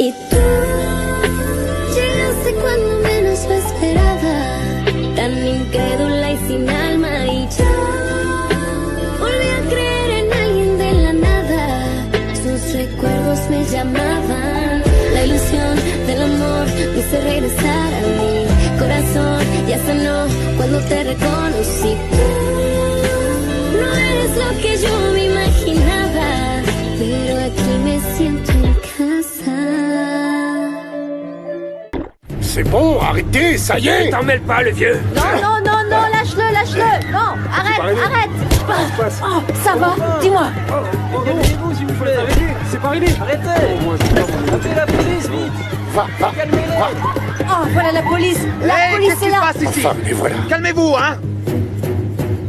Y tú llegaste cuando menos lo esperaba, tan incrédula y sin alma, y yo volví a creer en alguien de la nada. Sus recuerdos me llamaban, la ilusión del amor me hizo regresar a mi corazón. Ya sanó cuando te reconocí. Tú no eres lo que yo me imaginaba, pero aquí me siento en casa. C'est bon, arrêtez, ça y est. T'en mêle pas, le vieux. Non, non, non, non, lâche-le, lâche-le. Non, arrête, arrête. Oh, ça va, dis-moi. Calmez-vous, s'il vous plaît. C'est pas arrivé. Arrêtez. Appelez la police, vite. Va, Calmez-les. Oh, voilà la police. La police est là. Qu'est-ce qui se passe ici? Enfin, mais voilà. Calmez-vous, hein?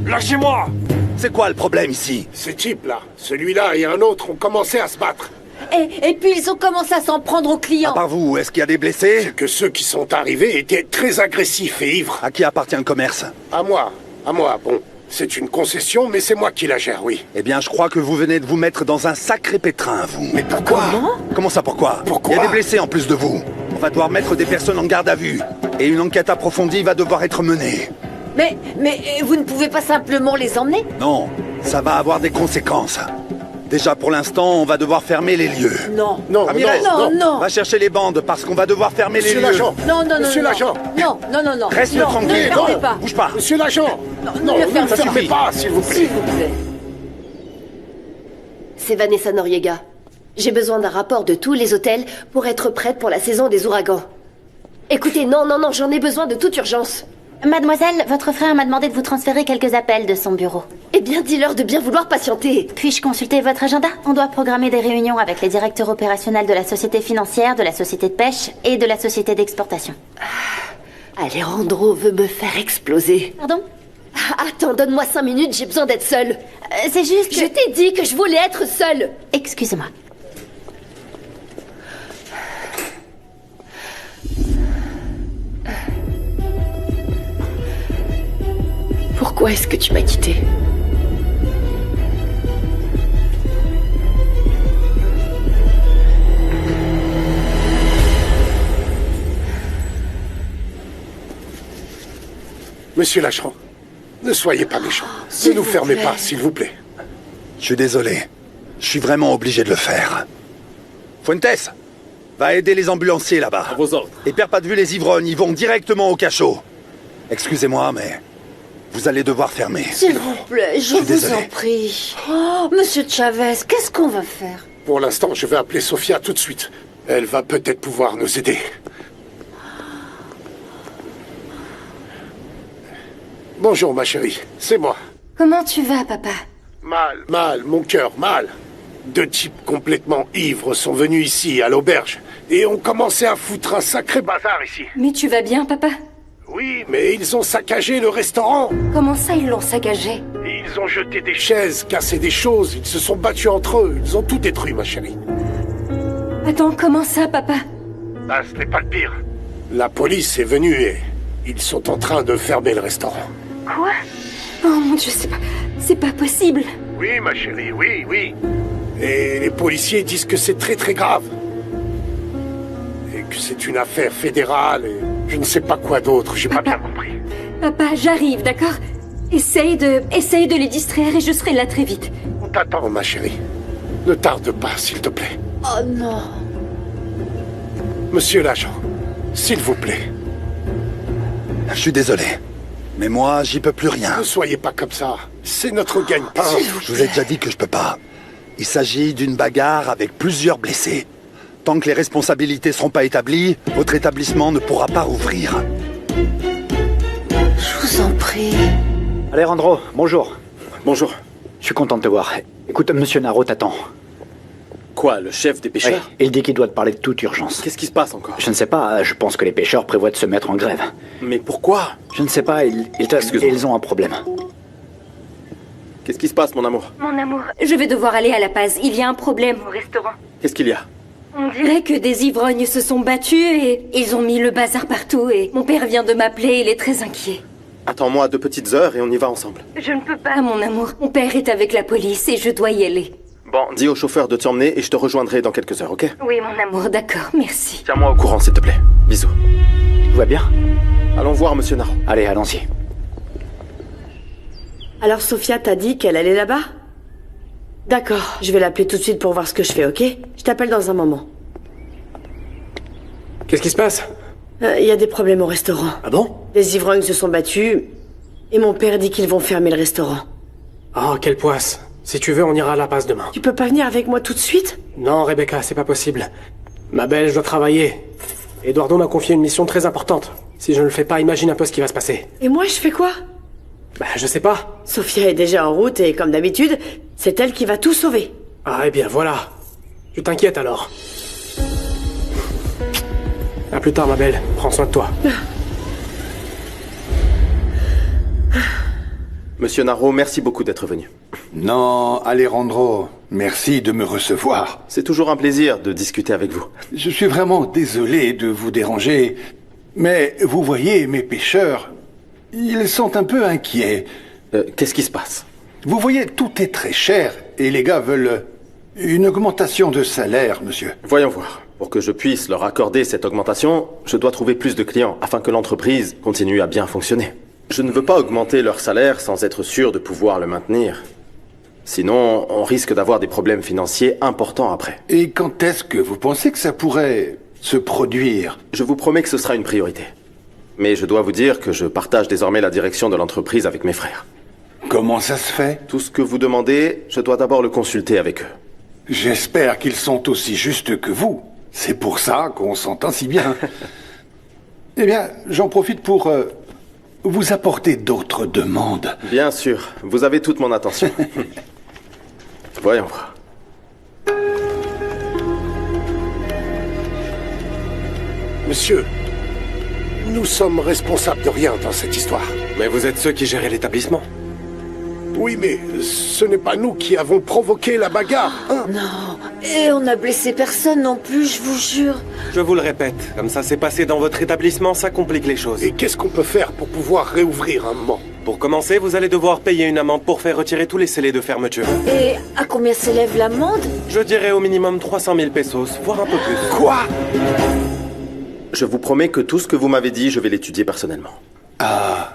Lâchez-moi. C'est quoi le problème ici? Ces types-là, celui-là et un autre ont commencé à se battre. Et puis ils ont commencé à s'en prendre aux À clients. part vous, est-ce qu'il y a des blessés? Que ceux qui sont arrivés étaient très agressifs et ivres. À qui appartient le commerce? À moi. Bon, c'est une concession, mais c'est moi qui la gère, oui. Eh bien, je crois que vous venez de vous mettre dans un sacré pétrin, vous. Mais pourquoi? Comment ça, pourquoi? Pourquoi? Il y a des blessés en plus de vous. On va devoir mettre des personnes en garde à vue. Et une enquête approfondie va devoir être menée. Mais vous ne pouvez pas simplement les emmener? Non, ça va avoir des conséquences. Déjà, pour l'instant, on va devoir fermer les lieux. Non. Non, Ramirez, non. va chercher les bandes, parce qu'on va devoir fermer Monsieur les lieux. l'agent. Non, non, non. Monsieur non. l'agent. Non. Reste non, tranquille, ne le fermez non. pas. Bouge pas. Monsieur l'agent. Non, ne le fermez ça pas. suffit pas, s'il vous plaît. S'il vous plaît. C'est Vanessa Noriega. J'ai besoin d'un rapport de tous les hôtels pour être prête pour la saison des ouragans. Écoutez, non, j'en ai besoin de toute urgence. Mademoiselle, votre frère m'a demandé de vous transférer quelques appels de son bureau. Eh bien, dis-leur de bien vouloir patienter. Puis-je consulter votre agenda? On doit programmer des réunions avec les directeurs opérationnels de la société financière, de la société de pêche et de la société d'exportation. Alejandro veut me faire exploser. Pardon? Attends, donne-moi 5 minutes, j'ai besoin d'être seule. C'est juste que... Je t'ai dit que je voulais être seule. Excusez-moi. Pourquoi est-ce que tu m'as quittée? Monsieur l'agent, ne soyez pas méchant. Ne nous fermez pas, s'il vous plaît. Je suis désolé. Je suis vraiment obligé de le faire. Fuentes, va aider les ambulanciers là-bas. À vos ordres. Et perds pas de vue les ivrognes, ils vont directement au cachot. Excusez-moi, mais vous allez devoir fermer. S'il vous plaît, je vous désolé. en prie. Oh, Monsieur Chavez, qu'est-ce qu'on va faire? Pour l'instant, je vais appeler Sofia tout de suite. Elle va peut-être pouvoir nous aider. Bonjour, ma chérie. C'est moi. Comment tu vas, papa? Mal, mon cœur, mal. 2 types complètement ivres sont venus ici, à l'auberge, et ont commencé à foutre un sacré bazar ici. Mais tu vas bien, papa? Oui, mais ils ont saccagé le restaurant. Comment ça, ils l'ont saccagé? Ils ont jeté des chaises, cassé des choses, ils se sont battus entre eux. Ils ont tout détruit, ma chérie. Attends, comment ça, papa? Ah, ce n'est pas le pire. La police est venue et ils sont en train de fermer le restaurant. Quoi? Oh mon Dieu, c'est pas possible. Oui, ma chérie, oui. Et les policiers disent que c'est très très grave. Et que c'est une affaire fédérale et je ne sais pas quoi d'autre, j'ai pas bien compris. Papa, j'arrive, d'accord? Essaye de les distraire et je serai là très vite. On t'attend, ma chérie. Ne tarde pas, s'il te plaît. Oh non. Monsieur l'agent, s'il vous plaît. Je suis désolé. Mais moi, j'y peux plus rien. Ne soyez pas comme ça. C'est notre gagne-pain. Je vous ai déjà dit que je peux pas. Il s'agit d'une bagarre avec plusieurs blessés. Tant que les responsabilités seront pas établies, votre établissement ne pourra pas rouvrir. Je vous en prie. Alejandro, bonjour. Bonjour. Je suis content de te voir. Écoute, Monsieur Naro t'attend. Quoi, le chef des Oui, pêcheurs? il dit qu'il doit te parler de toute urgence. Qu'est-ce qui se passe encore? Je ne sais pas, je pense que les pêcheurs prévoient de se mettre en grève. Mais pourquoi? Je ne sais pas, Excuse-moi. ils ont un problème. Qu'est-ce qui se passe, mon amour? Mon amour, je vais devoir aller à La Paz. Il y a un problème au restaurant. Qu'est-ce qu'il y a? On dirait que des ivrognes se sont battus et ils ont mis le bazar partout et mon père vient de m'appeler, il est très inquiet. Attends-moi 2 petites heures et on y va ensemble. Je ne peux pas, mon amour. Mon père est avec la police et je dois y aller. Bon, dis au chauffeur de t'emmener et je te rejoindrai dans quelques heures, ok? Oui, mon amour, d'accord, merci. Tiens-moi au courant, s'il te plaît. Bisous. Tout va bien? Allons voir Monsieur Naro. Allez, allons-y. Alors Sophia t'a dit qu'elle allait là-bas? D'accord, je vais l'appeler tout de suite pour voir ce que je fais, ok? Je t'appelle dans un moment. Qu'est-ce qui se passe? Il y a des problèmes au restaurant. Ah bon? Les ivrognes se sont battus, et mon père dit qu'ils vont fermer le restaurant. Oh, quelle poisse. Si tu veux, on ira à la passe demain. Tu peux pas venir avec moi tout de suite? Non, Rebecca, c'est pas possible. Ma belle, je dois travailler. Eduardo m'a confié une mission très importante. Si je ne le fais pas, imagine un peu ce qui va se passer. Et moi, je fais quoi? Bah, je sais pas. Sophia est déjà en route, et comme d'habitude, c'est elle qui va tout sauver. Ah, eh bien, voilà. Tu t'inquiètes alors. À plus tard, ma belle. Prends soin de toi. Monsieur Naro, merci beaucoup d'être venu. Non, Alejandro, merci de me recevoir. C'est toujours un plaisir de discuter avec vous. Je suis vraiment désolé de vous déranger, mais vous voyez, mes pêcheurs, ils sont un peu inquiets. Qu'est-ce qui se passe? Vous voyez, tout est très cher, et les gars veulent une augmentation de salaire, monsieur. Voyons voir. Pour que je puisse leur accorder cette augmentation, je dois trouver plus de clients afin que l'entreprise continue à bien fonctionner. Je ne veux pas augmenter leur salaire sans être sûr de pouvoir le maintenir. Sinon, on risque d'avoir des problèmes financiers importants après. Et quand est-ce que vous pensez que ça pourrait se produire? Je vous promets que ce sera une priorité. Mais je dois vous dire que je partage désormais la direction de l'entreprise avec mes frères. Comment ça se fait? Tout ce que vous demandez, je dois d'abord le consulter avec eux. J'espère qu'ils sont aussi justes que vous. C'est pour ça qu'on s'entend si bien. Eh bien, j'en profite pour vous apporter d'autres demandes. Bien sûr, vous avez toute mon attention. Voyons voir. Monsieur, nous sommes responsables de rien dans cette histoire. Mais vous êtes ceux qui géraient l'établissement. Oui, mais ce n'est pas nous qui avons provoqué la bagarre, hein? Non, et on n'a blessé personne non plus, je vous jure. Je vous le répète, comme ça s'est passé dans votre établissement, ça complique les choses. Et qu'est-ce qu'on peut faire pour pouvoir réouvrir un moment? Pour commencer, vous allez devoir payer une amende pour faire retirer tous les scellés de fermeture. Et à combien s'élève l'amende? Je dirais au minimum 300 000 pesos, voire un peu plus. Quoi? Je vous promets que tout ce que vous m'avez dit, je vais l'étudier personnellement. Ah.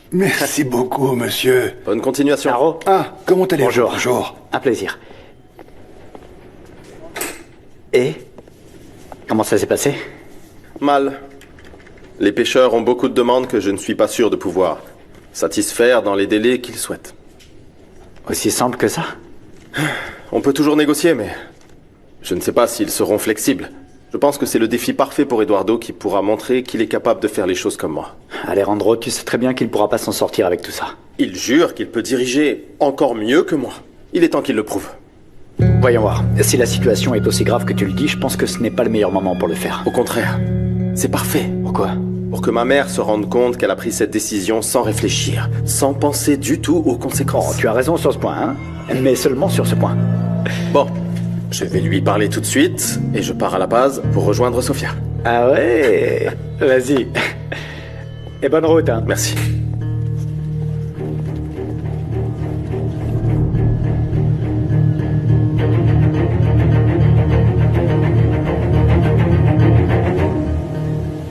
Merci beaucoup, monsieur. Bonne continuation. Naro? Ah, comment allez-vous? Bonjour. Bonjour. Un plaisir. Et? Comment ça s'est passé? Mal. Les pêcheurs ont beaucoup de demandes que je ne suis pas sûr de pouvoir satisfaire dans les délais qu'ils souhaitent. Aussi simple que ça? On peut toujours négocier, mais je ne sais pas s'ils seront flexibles. Je pense que c'est le défi parfait pour Eduardo qui pourra montrer qu'il est capable de faire les choses comme moi. Alejandro, tu sais très bien qu'il pourra pas s'en sortir avec tout ça. Il jure qu'il peut diriger encore mieux que moi. Il est temps qu'il le prouve. Voyons voir. Si la situation est aussi grave que tu le dis, je pense que ce n'est pas le meilleur moment pour le faire. Au contraire, c'est parfait. Pourquoi? Pour que ma mère se rende compte qu'elle a pris cette décision sans réfléchir, sans penser du tout aux conséquences. Oh, tu as raison sur ce point, hein? Mais seulement sur ce point. Bon, je vais lui parler tout de suite, et je pars à la base pour rejoindre Sophia. Ah ouais? Vas-y. Et bonne route, hein? Merci.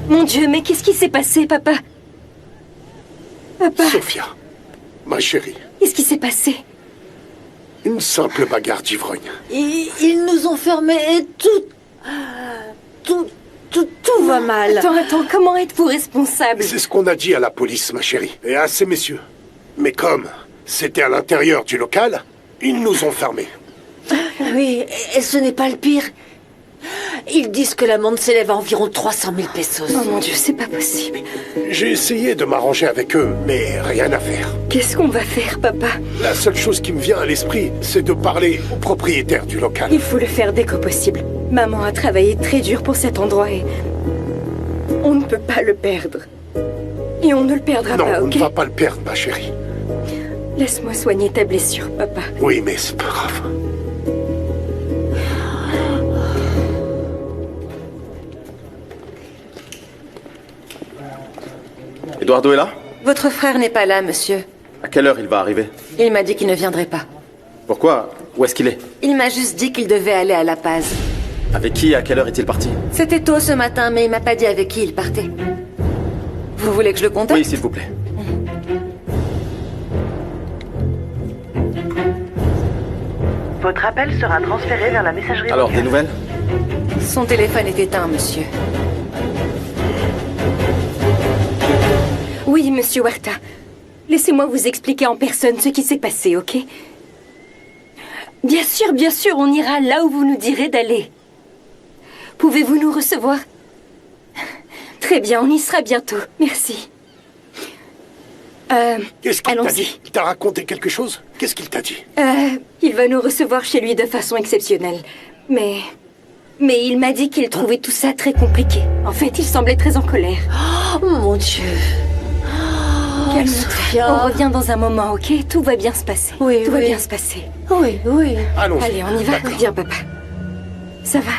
Mon Dieu, mais qu'est-ce qui s'est passé, papa? Papa, Sophia, ma chérie, qu'est-ce qui s'est passé? une simple bagarre d'ivrogne. Ils nous ont fermés et tout va mal. Attends, comment êtes-vous responsable? C'est ce qu'on a dit à la police, ma chérie, et à ces messieurs. Mais comme c'était à l'intérieur du local, ils nous ont fermés. Oui, et ce n'est pas le pire. Ils disent que l'amende s'élève à environ 300 000 pesos. Oh mon Dieu, c'est pas possible. J'ai essayé de m'arranger avec eux, mais rien à faire. Qu'est-ce qu'on va faire, papa? La seule chose qui me vient à l'esprit, c'est de parler au propriétaire du local. Il faut le faire dès que possible. Maman a travaillé très dur pour cet endroit et... on ne peut pas le perdre. Et on ne le perdra Non, pas, on ok? ne va pas le perdre, ma chérie. Laisse-moi soigner ta blessure, papa. Oui, mais c'est pas grave. Eduardo est là? Votre frère n'est pas là, monsieur. À quelle heure il va arriver? Il m'a dit qu'il ne viendrait pas. Pourquoi? Où est-ce qu'il est? Il m'a juste dit qu'il devait aller à La Paz. Avec qui? À quelle heure est-il parti? C'était tôt ce matin, mais il m'a pas dit avec qui il partait. Vous voulez que je le contacte? Oui, s'il vous plaît. Votre appel sera transféré vers la messagerie. Alors, des nouvelles? Son téléphone est éteint, monsieur. Oui, monsieur Huerta. Laissez-moi vous expliquer en personne ce qui s'est passé, ok? Bien sûr, on ira là où vous nous direz d'aller. Pouvez-vous nous recevoir? Très bien, on y sera bientôt. Merci. Qu'est-ce qu'il t'a allons-y. dit? Il t'a raconté quelque chose? Qu'est-ce qu'il t'a dit? Il va nous recevoir chez lui de façon exceptionnelle. Mais il m'a dit qu'il trouvait tout ça très compliqué. En fait, il semblait très en colère. Oh, mon Dieu. Calme-toi. On revient dans un moment, ok? Tout va bien se passer. Oui, Tout va oui. bien se passer. Oui. Allons-y. Allez, on y va. D'accord. Viens, papa. Ça va?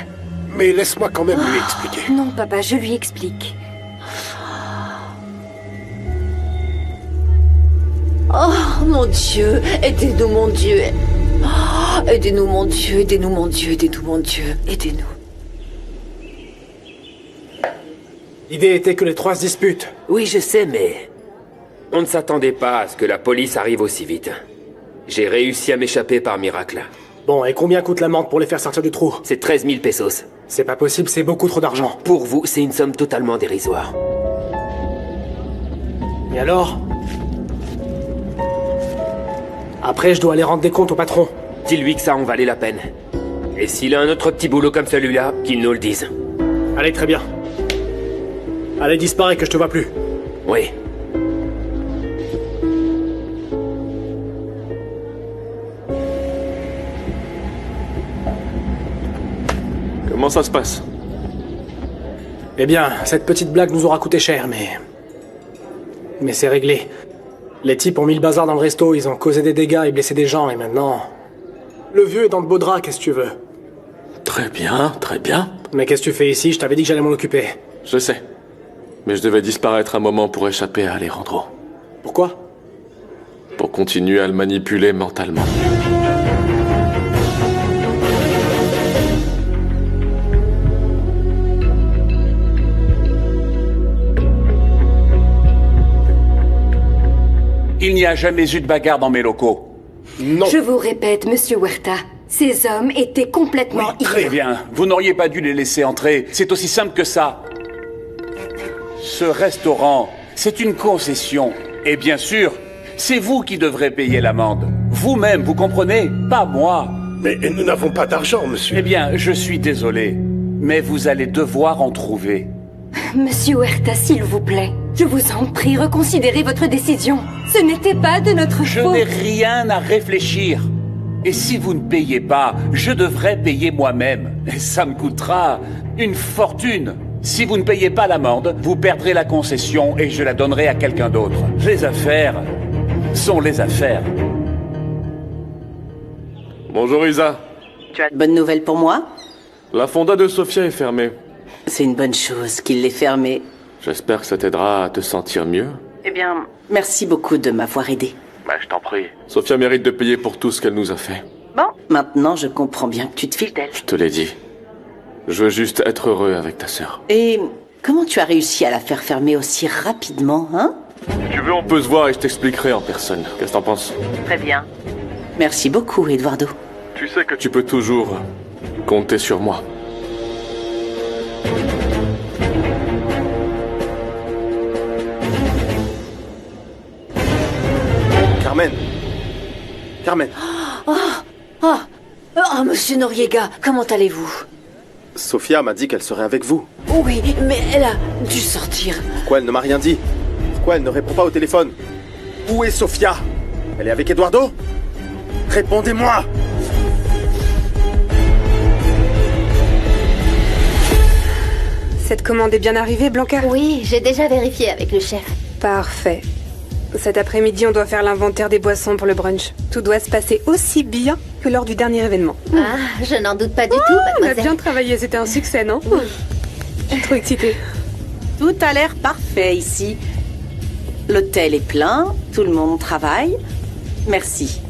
Mais laisse-moi quand même lui expliquer. Non, papa, je lui explique. Oh, mon Dieu. Aidez-nous, mon Dieu. Oh, aidez-nous, mon Dieu. Aidez-nous, mon Dieu. Aidez-nous, mon Dieu. Aidez-nous. L'idée était que les trois se disputent. Oui, je sais, mais... On ne s'attendait pas à ce que la police arrive aussi vite. J'ai réussi à m'échapper par miracle. Bon, et combien coûte l'amende pour les faire sortir du trou? C'est 13 000 pesos. C'est pas possible, c'est beaucoup trop d'argent. Pour vous, c'est une somme totalement dérisoire. Et alors? Après, je dois aller rendre des comptes au patron. Dis-lui que ça en valait la peine. Et s'il a un autre petit boulot comme celui-là, qu'il nous le dise. Allez, très bien. Allez, disparais que je te vois plus. Oui. Comment ça se passe? Eh bien, cette petite blague nous aura coûté cher, mais c'est réglé. Les types ont mis le bazar dans le resto, ils ont causé des dégâts et blessé des gens, et maintenant... Le vieux est dans de beaux draps, qu'est-ce que tu veux? Très bien, très bien. Mais qu'est-ce que tu fais ici? Je t'avais dit que j'allais m'en occuper. Je sais. Mais je devais disparaître un moment pour échapper à Alejandro. Pourquoi? Pour continuer à le manipuler mentalement. Il n'y a jamais eu de bagarre dans mes locaux. Non. Je vous répète, monsieur Huerta, ces hommes étaient complètement Très ivres. bien. Vous n'auriez pas dû les laisser entrer. C'est aussi simple que ça. Ce restaurant, c'est une concession. Et bien sûr, c'est vous qui devrez payer l'amende. Vous-même, vous comprenez? Pas moi. Mais nous n'avons pas d'argent, monsieur. Eh bien, je suis désolé. Mais vous allez devoir en trouver. Monsieur Huerta, s'il vous plaît, je vous en prie, reconsidérez votre décision. Ce n'était pas de notre Je faute. n'ai rien à réfléchir. Et si vous ne payez pas, je devrais payer moi-même. Et ça me coûtera une fortune. Si vous ne payez pas l'amende, vous perdrez la concession et je la donnerai à quelqu'un d'autre. Les affaires sont les affaires. Bonjour Isa. Tu as de bonnes nouvelles pour moi? La fonda de Sofia est fermée. C'est une bonne chose qu'il l'ait fermée. J'espère que ça t'aidera à te sentir mieux. Eh bien, merci beaucoup de m'avoir aidé. Bah, je t'en prie. Sofia mérite de payer pour tout ce qu'elle nous a fait. Bon, maintenant je comprends bien que tu te files d'elle. Je te l'ai dit. Je veux juste être heureux avec ta sœur. Et comment tu as réussi à la faire fermer aussi rapidement, hein? Si tu veux, on peut se voir et je t'expliquerai en personne. Qu'est-ce que t'en penses? Très bien. Merci beaucoup, Eduardo. Tu sais que tu peux toujours compter sur moi. Carmen. Oh, monsieur Noriega, comment allez-vous? Sofia m'a dit qu'elle serait avec vous. Oui, mais elle a dû sortir. Pourquoi elle ne m'a rien dit? Pourquoi elle ne répond pas au téléphone? Où est Sofia? Elle est avec Eduardo? Répondez-moi! Cette commande est bien arrivée, Blanca? Oui, j'ai déjà vérifié avec le chef. Parfait. Cet après-midi, on doit faire l'inventaire des boissons pour le brunch. Tout doit se passer aussi bien que lors du dernier événement. Ah, je n'en doute pas du tout, On a mademoiselle. bien travaillé, c'était un succès, non? Je suis trop excitée. Tout a l'air parfait ici. L'hôtel est plein, tout le monde travaille. Merci.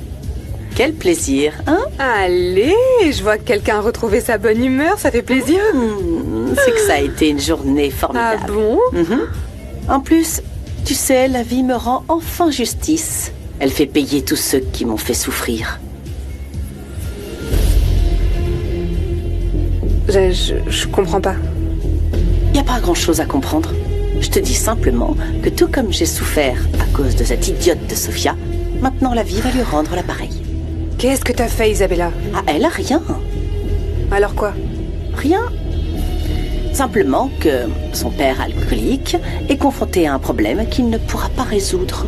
Quel plaisir, hein? Allez, je vois que quelqu'un a retrouvé sa bonne humeur, ça fait plaisir. C'est que ça a été une journée formidable. Ah bon? En plus, tu sais, la vie me rend enfin justice. Elle fait payer tous ceux qui m'ont fait souffrir. Je comprends pas. Y a pas grand-chose à comprendre. Je te dis simplement que tout comme j'ai souffert à cause de cette idiote de Sophia, maintenant la vie va lui rendre l'appareil. Qu'est-ce que t'as fait, Isabella? Ah, elle a rien. Alors quoi? Rien. Simplement que son père alcoolique est confronté à un problème qu'il ne pourra pas résoudre.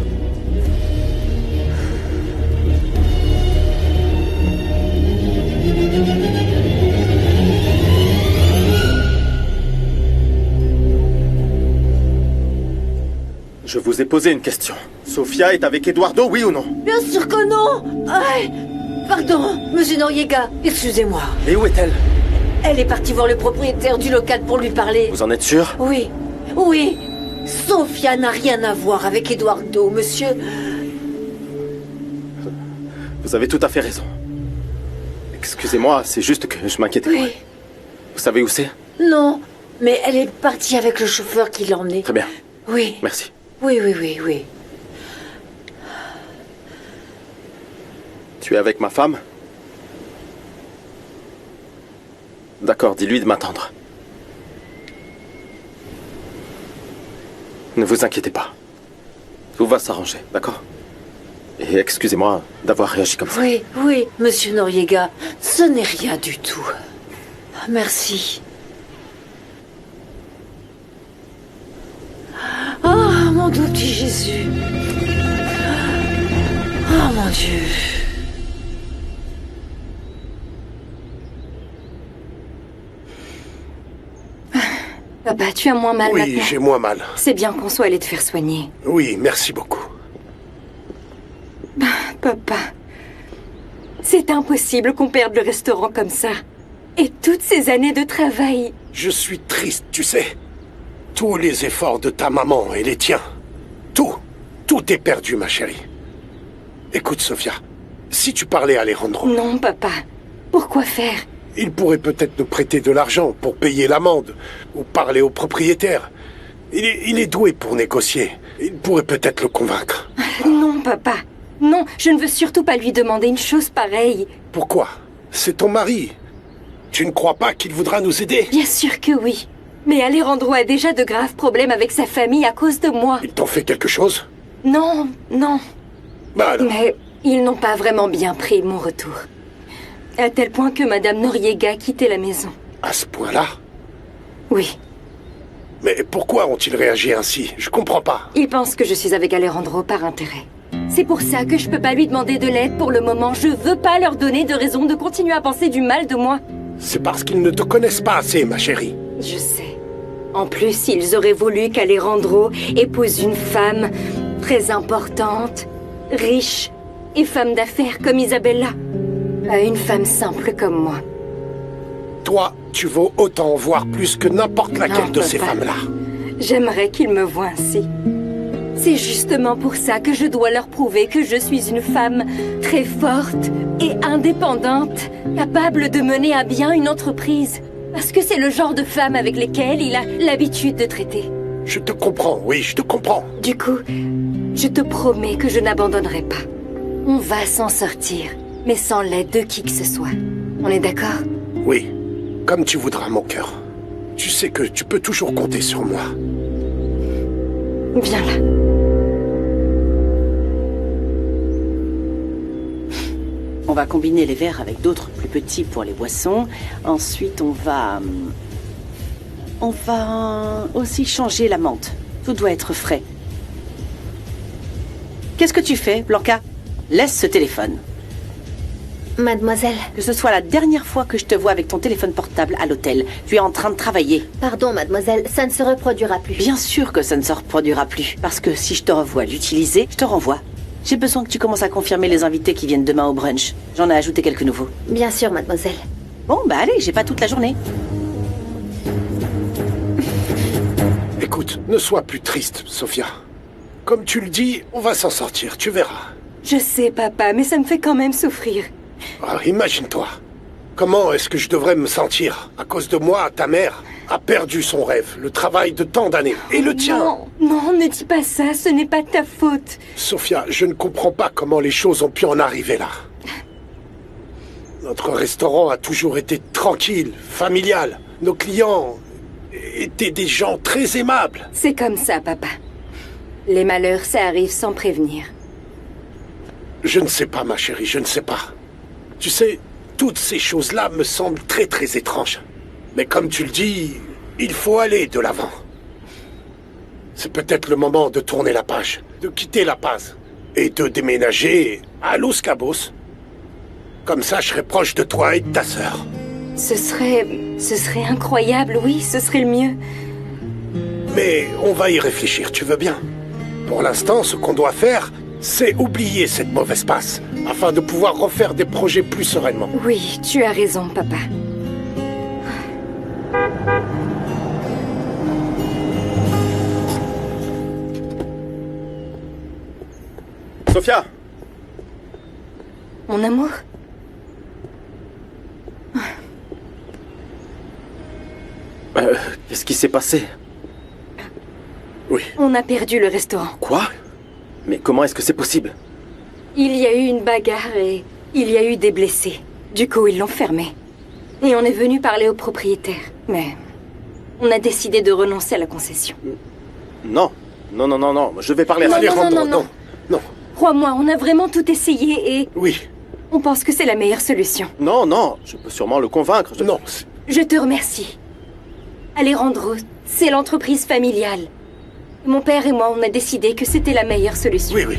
Je vous ai posé une question. Sophia est avec Eduardo, oui ou non? Bien sûr que non. Pardon, monsieur Noriega, excusez-moi. Et où est-elle? Elle est partie voir le propriétaire du local pour lui parler. Vous en êtes sûr? Oui, oui. Sophia n'a rien à voir avec Eduardo, monsieur. Vous avez tout à fait raison. Excusez-moi, c'est juste que je m'inquiétais. Oui. Vous savez où c'est? Non, mais elle est partie avec le chauffeur qui l'a emmenée. Très bien. Oui. Merci. Oui, oui, oui, oui. Tu es avec ma femme? D'accord, dis-lui de m'attendre. Ne vous inquiétez pas. Tout va s'arranger, d'accord? Et excusez-moi d'avoir réagi comme ça. Oui, oui, monsieur Noriega, ce n'est rien du tout. Merci. Oh, mon doux petit Jésus. Oh, mon Dieu. Papa, tu as moins mal maintenant. Oui, j'ai moins mal. C'est bien qu'on soit allé te faire soigner. Oui, merci beaucoup. Papa, c'est impossible qu'on perde le restaurant comme ça. Et toutes ces années de travail. Je suis triste, tu sais. Tous les efforts de ta maman et les tiens. Tout est perdu, ma chérie. Écoute, Sophia, si tu parlais à Alejandro... Non, papa. Pourquoi faire? Il pourrait peut-être nous prêter de l'argent pour payer l'amende, ou parler au propriétaire. Il est doué pour négocier. Il pourrait peut-être le convaincre. Non, papa. Non, je ne veux surtout pas lui demander une chose pareille. Pourquoi? C'est ton mari. Tu ne crois pas qu'il voudra nous aider? Bien sûr que oui. Mais Alejandro a déjà de graves problèmes avec sa famille à cause de moi. Ils t'ont fait quelque chose? Non, non. Bah alors. Mais ils n'ont pas vraiment bien pris mon retour. À tel point que Madame Noriega a quitté la maison. À ce point-là? Oui. Mais pourquoi ont-ils réagi ainsi? Je comprends pas. Ils pensent que je suis avec Alejandro par intérêt. C'est pour ça que je peux pas lui demander de l'aide pour le moment. Je veux pas leur donner de raison de continuer à penser du mal de moi. C'est parce qu'ils ne te connaissent pas assez, ma chérie. Je sais. En plus, ils auraient voulu qu'Alejandro épouse une femme très importante, riche et femme d'affaires comme Isabella. Pas une femme simple comme moi. Toi, tu vaux autant, voire plus que n'importe laquelle de ces femmes-là. J'aimerais qu'ils me voient ainsi. C'est justement pour ça que je dois leur prouver que je suis une femme très forte et indépendante, capable de mener à bien une entreprise. Parce que c'est le genre de femme avec lesquelles il a l'habitude de traiter. Je te comprends, oui, je te comprends. Du coup, je te promets que je n'abandonnerai pas. On va s'en sortir, mais sans l'aide de qui que ce soit. On est d'accord? Oui, comme tu voudras, mon cœur. Tu sais que tu peux toujours compter sur moi. Viens là. On va combiner les verres avec d'autres plus petits pour les boissons. Ensuite, on va aussi changer la menthe. Tout doit être frais. Qu'est-ce que tu fais, Blanca? Laisse ce téléphone. Mademoiselle. Que ce soit la dernière fois que je te vois avec ton téléphone portable à l'hôtel. Tu es en train de travailler. Pardon, mademoiselle, ça ne se reproduira plus. Bien sûr que ça ne se reproduira plus. Parce que si je te revois l'utiliser, je te renvoie. J'ai besoin que tu commences à confirmer les invités qui viennent demain au brunch. J'en ai ajouté quelques nouveaux. Bien sûr, mademoiselle. Bon, bah allez, j'ai pas toute la journée. Écoute, ne sois plus triste, Sophia. Comme tu le dis, on va s'en sortir, tu verras. Je sais, papa, mais ça me fait quand même souffrir. Ah, imagine-toi. Comment est-ce que je devrais me sentir? À cause de moi, ta mère a perdu son rêve, le travail de tant d'années. Et le tien. Non, non, ne dis pas ça, ce n'est pas ta faute. Sophia, je ne comprends pas comment les choses ont pu en arriver là. Notre restaurant a toujours été tranquille, familial. Nos clients étaient des gens très aimables. C'est comme ça, papa. Les malheurs, ça arrive sans prévenir. Je ne sais pas, ma chérie, je ne sais pas. Tu sais, toutes ces choses-là me semblent très très étranges. Mais comme tu le dis, il faut aller de l'avant. C'est peut-être le moment de tourner la page, de quitter La Paz et de déménager à Los Cabos. Comme ça, je serai proche de toi et de ta sœur. Ce serait incroyable, oui, ce serait le mieux. Mais on va y réfléchir, tu veux bien? Pour l'instant, ce qu'on doit faire, c'est oublier cette mauvaise passe, afin de pouvoir refaire des projets plus sereinement. Oui, tu as raison, papa. Sophia! Mon amour? Qu'est-ce qui s'est passé? Oui. On a perdu le restaurant. Quoi? Mais comment est-ce que c'est possible? Il y a eu une bagarre et il y a eu des blessés. Du coup, ils l'ont fermé. Et on est venu parler au propriétaire. Mais on a décidé de renoncer à la concession. Non. Non, non, non, non. Je vais parler à non. Crois-moi, on a vraiment tout essayé et... Oui. On pense que c'est la meilleure solution. Non, non. Je peux sûrement le convaincre. Non. Je te remercie. Alejandro, c'est l'entreprise familiale. Mon père et moi, on a décidé que c'était la meilleure solution. Oui, oui.